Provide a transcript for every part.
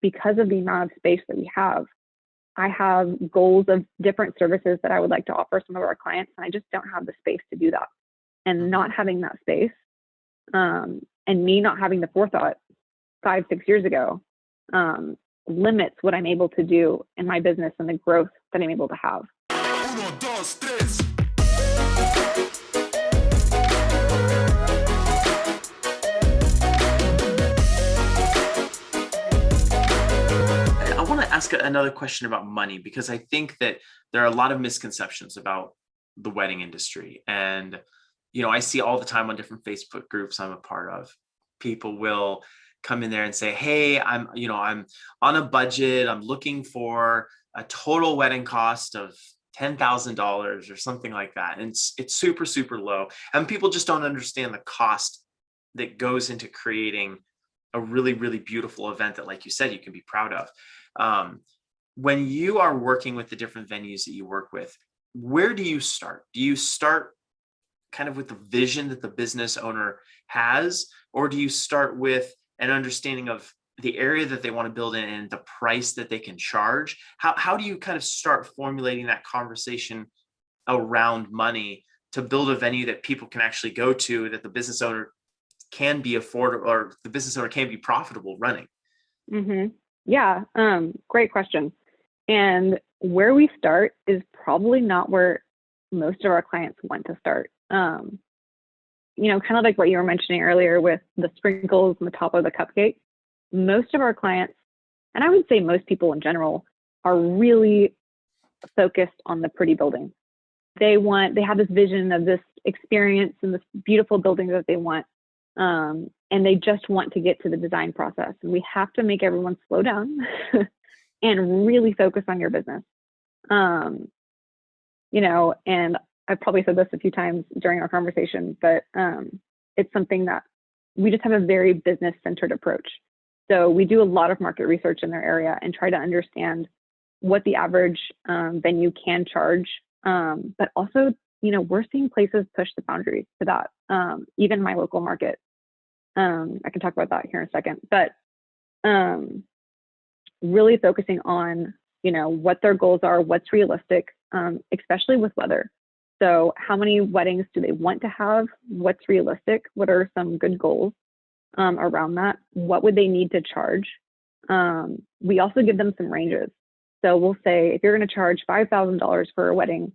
because of the amount of space that we have, I have goals of different services that I would like to offer some of our clients, and I just don't have the space to do that. And not having that space, and me not having the forethought 5-6 years ago, limits what I'm able to do in my business and the growth that I'm able to have. Uno, dos, tres. I want to ask another question about money, because I think that there are a lot of misconceptions about the wedding industry. And, I see all the time on different Facebook groups I'm a part of, people will come in there and say, hey, I'm on a budget. I'm looking for a total wedding cost of $10,000 or something like that. And it's super, super low. And people just don't understand the cost that goes into creating a really, really beautiful event that, like you said, you can be proud of. When you are working with the different venues that you work with, where do you start? Do you start kind of with the vision that the business owner has, or do you start with an understanding of the area that they want to build in and the price that they can charge? How do you kind of start formulating that conversation around money to build a venue that people can actually go to, that the business owner can be affordable, or the business owner can be profitable running? Mm-hmm. Yeah, great question. And where we start is probably not where most of our clients want to start. Kind of like what you were mentioning earlier with the sprinkles on the top of the cupcake. Most of our clients, and I would say most people in general, are really focused on the pretty building. They have this vision of this experience and this beautiful building that they want. And they just want to get to the design process. And we have to make everyone slow down and really focus on your business. And I've probably said this a few times during our conversation, but it's something that we just have a very business-centered approach. So we do a lot of market research in their area and try to understand what the average venue can charge. But also, we're seeing places push the boundaries to that, even my local market. I can talk about that here in a second, but really focusing on, what their goals are, what's realistic, especially with weather. So how many weddings do they want to have? What's realistic? What are some good goals around that? What would they need to charge? We also give them some ranges. So we'll say, if you're going to charge $5,000 for a wedding,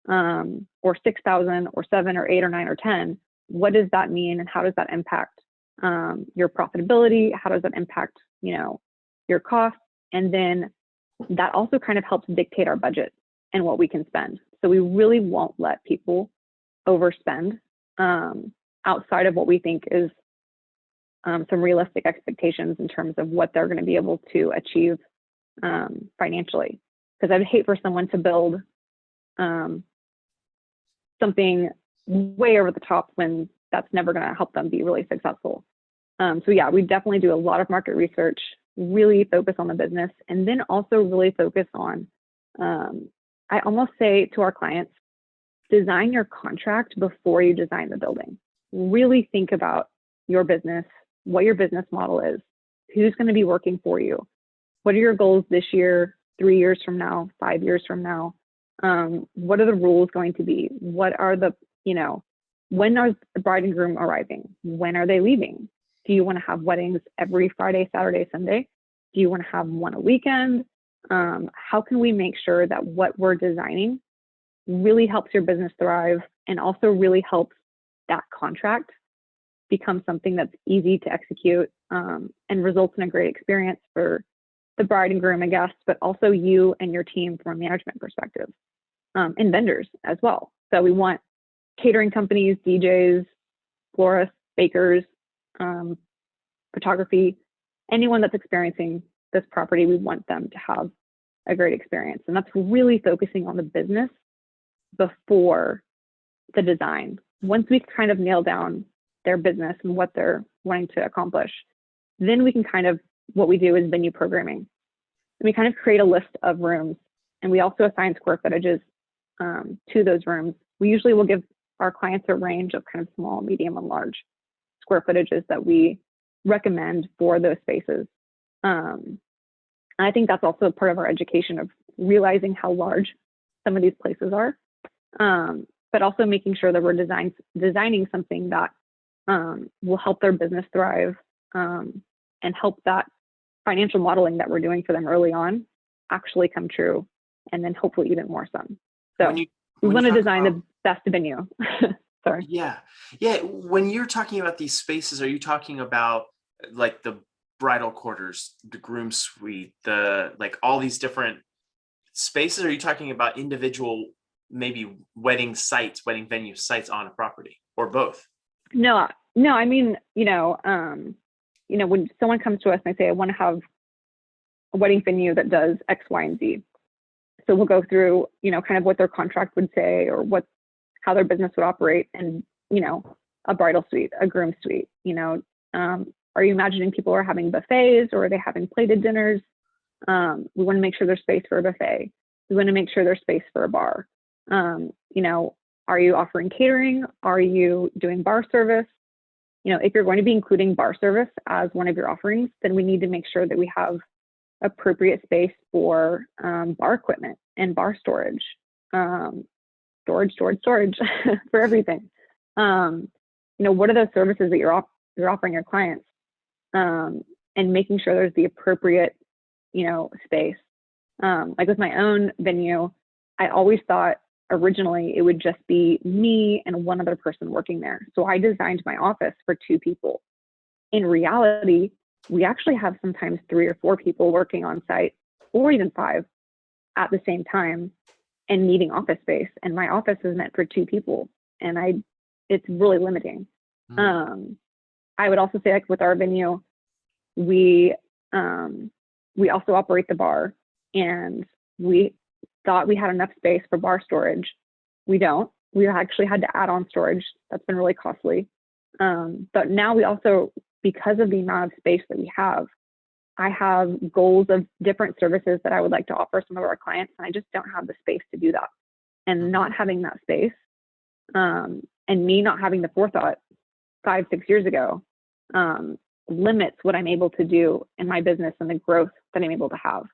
or $6,000 or $7,000 or $8,000 or $9,000 or $10,000, what does that mean? And how does that impact your profitability? How does that impact, your costs? And then that also kind of helps dictate our budget and what we can spend. So we really won't let people overspend outside of what we think is some realistic expectations in terms of what they're going to be able to achieve financially. Because I'd hate for someone to build something way over the top when that's never going to help them be really successful. So yeah, we definitely do a lot of market research, really focus on the business, and then also really focus on, I almost say to our clients, design your contract before you design the building. Really think about your business, what your business model is, who's going to be working for you, what are your goals this year, 3 years from now, 5 years from now, what are the rules going to be, what are the, when are the bride and groom arriving, when are they leaving? Do you want to have weddings every Friday, Saturday, Sunday? Do you want to have one a weekend? How can we make sure that what we're designing really helps your business thrive and also really helps that contract become something that's easy to execute and results in a great experience for the bride and groom and guests, but also you and your team from a management perspective, and vendors as well. So we want catering companies, DJs, florists, bakers, photography, anyone that's experiencing this property, we want them to have a great experience. And that's really focusing on the business before the design. Once we kind of nail down their business and what they're wanting to accomplish, then we can what we do is venue programming. And we kind of create a list of rooms, and we also assign square footages to those rooms. We usually will give our clients a range of kind of small, medium, and large square footages that we recommend for those spaces. And I think that's also part of our education of realizing how large some of these places are, but also making sure that we're designing something that will help their business thrive, and help that financial modeling that we're doing for them early on actually come true, and then hopefully even more some. So When you we when you want to talk design about the best venue. Sorry. yeah, yeah, when you're talking about these spaces, are you talking about like the bridal quarters, the groom suite, the like all these different spaces? Or are you talking about individual maybe wedding sites, wedding venue sites on a property, or both? No, no, I mean, when someone comes to us and they say, I want to have a wedding venue that does X, Y, and Z. So we'll go through, kind of what their contract would say, or how their business would operate, and, a bridal suite, a groom suite, are you imagining people are having buffets, or are they having plated dinners? We want to make sure there's space for a buffet. We want to make sure there's space for a bar. Are you offering catering? Are you doing bar service? If you're going to be including bar service as one of your offerings, then we need to make sure that we have appropriate space for bar equipment and bar storage, storage for everything. What are those services that you're offering your clients, and making sure there's the appropriate, space. Like with my own venue, I always thought originally it would just be me and one other person working there. So I designed my office for 2 people. In reality, we actually have sometimes 3 or 4 people working on site, or even 5 at the same time, and needing office space. And my office is meant for 2 people, and it's really limiting. I would also say, like with our venue, we also operate the bar, and we thought we had enough space for bar storage. We don't. We actually had to add on storage. That's been really costly. But now we also, because of the amount of space that we have, I have goals of different services that I would like to offer some of our clients, and I just don't have the space to do that. And not having that space, and me not having the forethought 5, 6 years ago, limits what I'm able to do in my business and the growth that I'm able to have.